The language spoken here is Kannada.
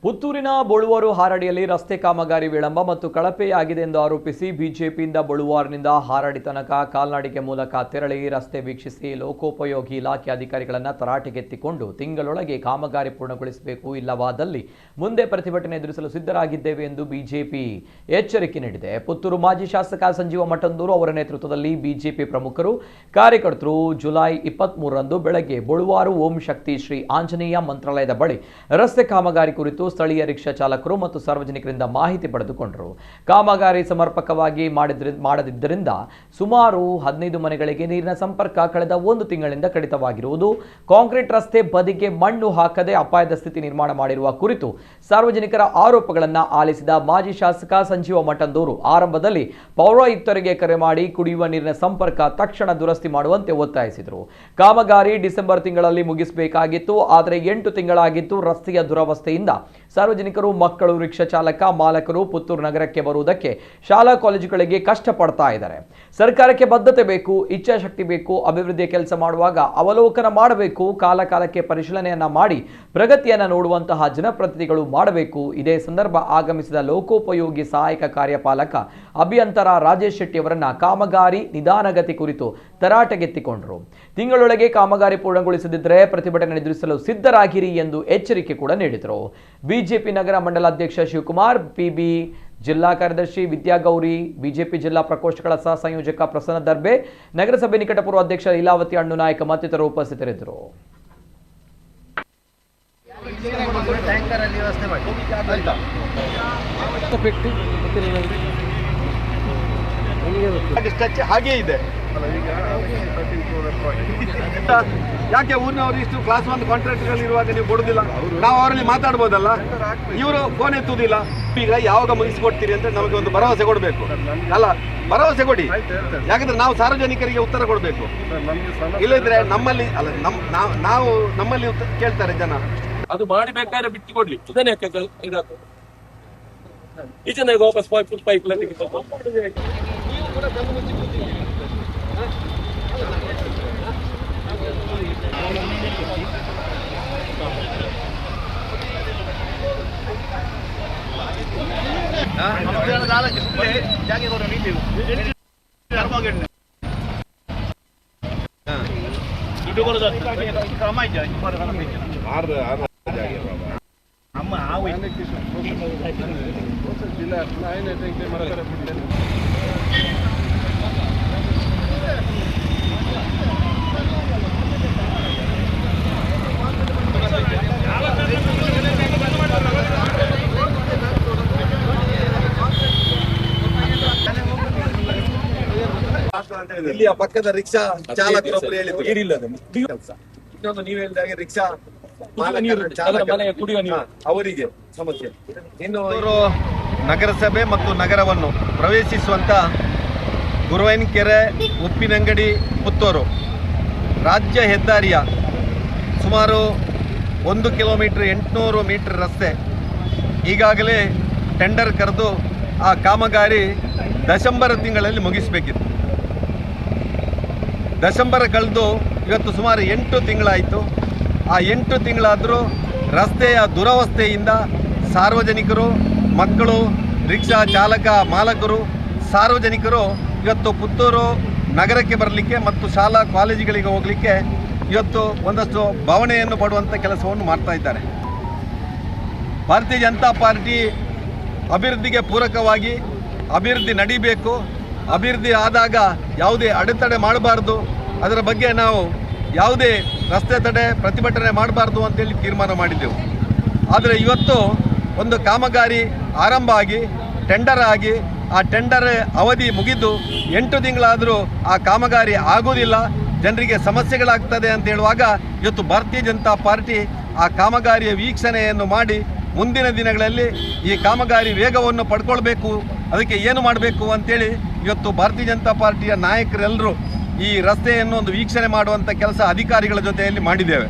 ಪುತ್ತೂರಿನ ಬೊಳುವಾರು ಹಾರಾಡಿಯಲ್ಲಿ ರಸ್ತೆ ಕಾಮಗಾರಿ ವಿಳಂಬ ಮತ್ತು ಕಳಪೆಯಾಗಿದೆ ಎಂದು ಆರೋಪಿಸಿ ಬಿಜೆಪಿಯಿಂದ ಬೊಳುವಾರಿನಿಂದ ಹಾರಾಡಿ ತನಕ ಕಾಲ್ನಡಿಗೆ ಮೂಲಕ ತೆರಳಿ ರಸ್ತೆ ವೀಕ್ಷಿಸಿ ಲೋಕೋಪಯೋಗಿ ಇಲಾಖೆ ಅಧಿಕಾರಿಗಳನ್ನು ತರಾಟೆಗೆತ್ತಿಕೊಂಡು ತಿಂಗಳೊಳಗೆ ಕಾಮಗಾರಿ ಪೂರ್ಣಗೊಳಿಸಬೇಕು, ಇಲ್ಲವಾದಲ್ಲಿ ಮುಂದೆ ಪ್ರತಿಭಟನೆ ಎದುರಿಸಲು ಸಿದ್ಧರಾಗಿದ್ದೇವೆ ಎಂದು ಬಿಜೆಪಿ ಎಚ್ಚರಿಕೆ ನೀಡಿದೆ. ಪುತ್ತೂರು ಮಾಜಿ ಶಾಸಕ ಸಂಜೀವ ಮಠಂದೂರು ಅವರ ನೇತೃತ್ವದಲ್ಲಿ ಬಿಜೆಪಿ ಪ್ರಮುಖರು ಕಾರ್ಯಕರ್ತರು ಜುಲೈ 23ರಂದು ಬೆಳಗ್ಗೆ ಬೊಳುವಾರು ಓಂ ಶಕ್ತಿ ಶ್ರೀ ಆಂಜನೇಯ ಮಂತ್ರಾಲಯದ ಬಳಿ ರಸ್ತೆ ಕಾಮಗಾರಿ ಕುರಿತು ಸ್ಥಳೀಯ ರಿಕ್ಷಾ ಚಾಲಕರು ಮತ್ತು ಸಾರ್ವಜನಿಕರಿಂದ ಮಾಹಿತಿ ಪಡೆದುಕೊಂಡರು. ಕಾಮಗಾರಿ ಸಮರ್ಪಕವಾಗಿ ಮಾಡದಿದ್ದರಿಂದ ಸುಮಾರು 15 ಮನೆಗಳಿಗೆ ನೀರಿನ ಸಂಪರ್ಕ ಕಳೆದ 1 ತಿಂಗಳಿಂದ ಕಡಿತವಾಗಿರುವುದು, ಕಾಂಕ್ರೀಟ್ ರಸ್ತೆ ಬದಿಗೆ ಮಣ್ಣು ಹಾಕದೆ ಅಪಾಯದ ಸ್ಥಿತಿ ನಿರ್ಮಾಣ ಮಾಡಿರುವ ಕುರಿತು ಸಾರ್ವಜನಿಕರ ಆರೋಪಗಳನ್ನು ಆಲಿಸಿದ ಮಾಜಿ ಶಾಸಕ ಸಂಜೀವ ಮಠಂದೂರು ಆರಂಭದಲ್ಲಿ ಪೌರಾಯುಕ್ತರಿಗೆ ಕರೆ ಮಾಡಿ ಕುಡಿಯುವ ನೀರಿನ ಸಂಪರ್ಕ ತಕ್ಷಣ ದುರಸ್ತಿ ಮಾಡುವಂತೆ ಒತ್ತಾಯಿಸಿದರು. ಕಾಮಗಾರಿ ಡಿಸೆಂಬರ್ ತಿಂಗಳಲ್ಲಿ ಮುಗಿಸಬೇಕಾಗಿತ್ತು, ಆದರೆ 8 ತಿಂಗಳಾಗಿತ್ತು. ರಸ್ತೆಯ ದುರವಸ್ಥೆಯಿಂದ ಸಾರ್ವಜನಿಕರು, ಮಕ್ಕಳು, ರಿಕ್ಷಾ ಚಾಲಕ ಮಾಲಕರು ಪುತ್ತೂರು ನಗರಕ್ಕೆ ಬರುವುದಕ್ಕೆ ಶಾಲಾ ಕಾಲೇಜುಗಳಿಗೆ ಕಷ್ಟಪಡ್ತಾ ಇದ್ದಾರೆ. ಸರ್ಕಾರಕ್ಕೆ ಬದ್ಧತೆ ಬೇಕು, ಇಚ್ಛಾಶಕ್ತಿ ಬೇಕು. ಅಭಿವೃದ್ಧಿಯ ಕೆಲಸ ಮಾಡುವಾಗ ಅವಲೋಕನ ಮಾಡಬೇಕು, ಕಾಲಕಾಲಕ್ಕೆ ಪರಿಶೀಲನೆಯನ್ನ ಮಾಡಿ ಪ್ರಗತಿಯನ್ನ ನೋಡುವಂತಹ ಜನಪ್ರತಿನಿಧಿಗಳು ಮಾಡಬೇಕು. ಇದೇ ಸಂದರ್ಭ ಆಗಮಿಸಿದ ಲೋಕೋಪಯೋಗಿ ಸಹಾಯಕ ಕಾರ್ಯಪಾಲಕ ಅಭಿಯಂತರ ರಾಜೇಶ್ ಶೆಟ್ಟಿ ಅವರನ್ನ ಕಾಮಗಾರಿ ನಿಧಾನಗತಿ ಕುರಿತು ತರಾಟೆಗೆತ್ತಿಕೊಂಡರು. ತಿಂಗಳೊಳಗೆ ಕಾಮಗಾರಿ ಪೂರ್ಣಗೊಳಿಸದಿದ್ದರೆ ಪ್ರತಿಭಟನೆ ಎದುರಿಸಲು ಸಿದ್ಧರಾಗಿರಿ ಎಂದು ಎಚ್ಚರಿಕೆ ಕೂಡ ನೀಡಿದರು. ಬಿಜೆಪಿ ನಗರ ಮಂಡಲ ಅಧ್ಯಕ್ಷ ಶಿವಕುಮಾರ್, ಪಿಬಿ ಜಿಲ್ಲಾ ಕಾರ್ಯದರ್ಶಿ ವಿದ್ಯಾಗೌರಿ, ಬಿಜೆಪಿ ಜಿಲ್ಲಾ ಪ್ರಕೋಷ್ಠಗಳ ಸಹ ಸಂಯೋಜಕ ಪ್ರಸನ್ನ ದರ್ಬೆ, ನಗರಸಭೆ ನಿಕಟಪೂರ್ವ ಅಧ್ಯಕ್ಷ ಲೀಲಾವತಿ ಅಣ್ಣುನಾಯಕ ಮತ್ತಿತರರು ಉಪಸ್ಥಿತರಿದ್ದರು. ಹಾಗೆ ಇದೆ. ಯಾಕೆ ಊರಿನವರು ಇಷ್ಟು ಕ್ಲಾಸ್ 1 ಕಾಂಟ್ರಾಕ್ಟ್ಗಳು ಇರುವಾಗ ನೀವು ಕೊಡುದಿಲ್ಲ? ನಾವು ಅವರಲ್ಲಿ ಮಾತಾಡ್ಬೋದಲ್ಲ, ಇವರು ಫೋನ್ ಎತ್ತುವುದಿಲ್ಲ. ಈಗ ಯಾವಾಗ ಮುಗಿಸಿಕೊಡ್ತೀರಿ ಅಂತ ನಮಗೆ ಒಂದು ಭರವಸೆ ಕೊಡಬೇಕು ಅಲ್ಲ, ಭರವಸೆ ಕೊಡಿ. ಯಾಕಂದ್ರೆ ನಾವು ಸಾರ್ವಜನಿಕರಿಗೆ ಉತ್ತರ ಕೊಡಬೇಕು. ಇಲ್ಲದ್ರೆ ನಮ್ಮಲ್ಲಿ ಅಲ್ಲ, ನಾವು ನಮ್ಮಲ್ಲಿ ಕೇಳ್ತಾರೆ ಜನ. ಅದು ಮಾಡಬೇಕಾದ್ರೆ ಬಿಟ್ಟು ಕೊಡ್ಲಿ, ಈಚೆ ವಾಪಸ್ ಪೈಪ್ ಇಲ್ಲಿಯ ಪಕ್ಕದ ರಿಕ್ಷಾ ಚಾಲಕರೊಬ್ಬರು ಹೇಳಿದ್ರು ಇನ್ನೊಂದು ನೀವು ಹೇಳಿದಾಗೆ ರಿಕ್ಷಾ ಅವರಿಗೆ ಸಮಸ್ಯೆ. ಇನ್ನು ನಗರಸಭೆ ಮತ್ತು ನಗರವನ್ನು ಪ್ರವೇಶಿಸುವಂತ ಗುರುವೈನಕೆರೆ, ಉಪ್ಪಿನಂಗಡಿ, ಪುತ್ತೂರು ರಾಜ್ಯ ಹೆದ್ದಾರಿಯ ಸುಮಾರು 1 ಕಿಲೋಮೀಟರ್ 800 ಮೀಟರ್ ರಸ್ತೆ ಈಗಾಗಲೇ ಟೆಂಡರ್ ಕರೆದು ಆ ಕಾಮಗಾರಿ ಡಿಸೆಂಬರ್ ತಿಂಗಳಲ್ಲಿ ಮುಗಿಸಬೇಕಿತ್ತು. ಡಿಸೆಂಬರ್ ಕಳೆದು ಇವತ್ತು ಸುಮಾರು 8 ತಿಂಗಳಾಯಿತು. ಆ 8 ತಿಂಗಳಾದರೂ ರಸ್ತೆಯ ದುರವಸ್ಥೆಯಿಂದ ಸಾರ್ವಜನಿಕರು, ಮಕ್ಕಳು, ರಿಕ್ಷಾ ಚಾಲಕ ಮಾಲಕರು, ಸಾರ್ವಜನಿಕರು ಇವತ್ತು ಪುತ್ತೂರು ನಗರಕ್ಕೆ ಬರಲಿಕ್ಕೆ ಮತ್ತು ಶಾಲಾ ಕಾಲೇಜುಗಳಿಗೆ ಹೋಗಲಿಕ್ಕೆ ಇವತ್ತು ಒಂದಷ್ಟು ಭಾವನೆಯನ್ನು ಪಡುವಂಥ ಕೆಲಸವನ್ನು ಮಾಡ್ತಾ ಇದ್ದಾರೆ. ಭಾರತೀಯ ಜನತಾ ಪಾರ್ಟಿ ಅಭಿವೃದ್ಧಿಗೆ ಪೂರಕವಾಗಿ ಅಭಿವೃದ್ಧಿ ನಡೀಬೇಕು, ಅಭಿವೃದ್ಧಿ ಆದಾಗ ಯಾವುದೇ ಅಡೆತಡೆ ಮಾಡಬಾರ್ದು, ಅದರ ಬಗ್ಗೆ ನಾವು ಯಾವುದೇ ರಸ್ತೆ ತಡೆ ಪ್ರತಿಭಟನೆ ಮಾಡಬಾರ್ದು ಅಂತೇಳಿ ತೀರ್ಮಾನ ಮಾಡಿದ್ದೆವು. ಆದರೆ ಇವತ್ತು ಒಂದು ಕಾಮಗಾರಿ ಆರಂಭ ಆಗಿ ಟೆಂಡರ್ ಆಗಿ ಆ ಟೆಂಡರ್ ಅವಧಿ ಮುಗಿದು 8 ತಿಂಗಳಾದರೂ ಆ ಕಾಮಗಾರಿ ಆಗೋದಿಲ್ಲ, ಜನರಿಗೆ ಸಮಸ್ಯೆಗಳಾಗ್ತದೆ ಅಂತ ಹೇಳುವಾಗ ಇವತ್ತು ಭಾರತೀಯ ಜನತಾ ಪಾರ್ಟಿ ಆ ಕಾಮಗಾರಿಯ ವೀಕ್ಷಣೆಯನ್ನು ಮಾಡಿ ಮುಂದಿನ ದಿನಗಳಲ್ಲಿ ಈ ಕಾಮಗಾರಿ ವೇಗವನ್ನು ಪಡ್ಕೊಳ್ಬೇಕು, ಅದಕ್ಕೆ ಏನು ಮಾಡಬೇಕು ಅಂತೇಳಿ ಇವತ್ತು ಭಾರತೀಯ ಜನತಾ ಪಾರ್ಟಿಯ ನಾಯಕರೆಲ್ಲರೂ ಈ ರಸ್ತೆಯನ್ನು ಒಂದು ವೀಕ್ಷಣೆ ಮಾಡುವಂಥ ಕೆಲಸ ಅಧಿಕಾರಿಗಳ ಜೊತೆಯಲ್ಲಿ ಮಾಡಿದ್ದೇವೆ.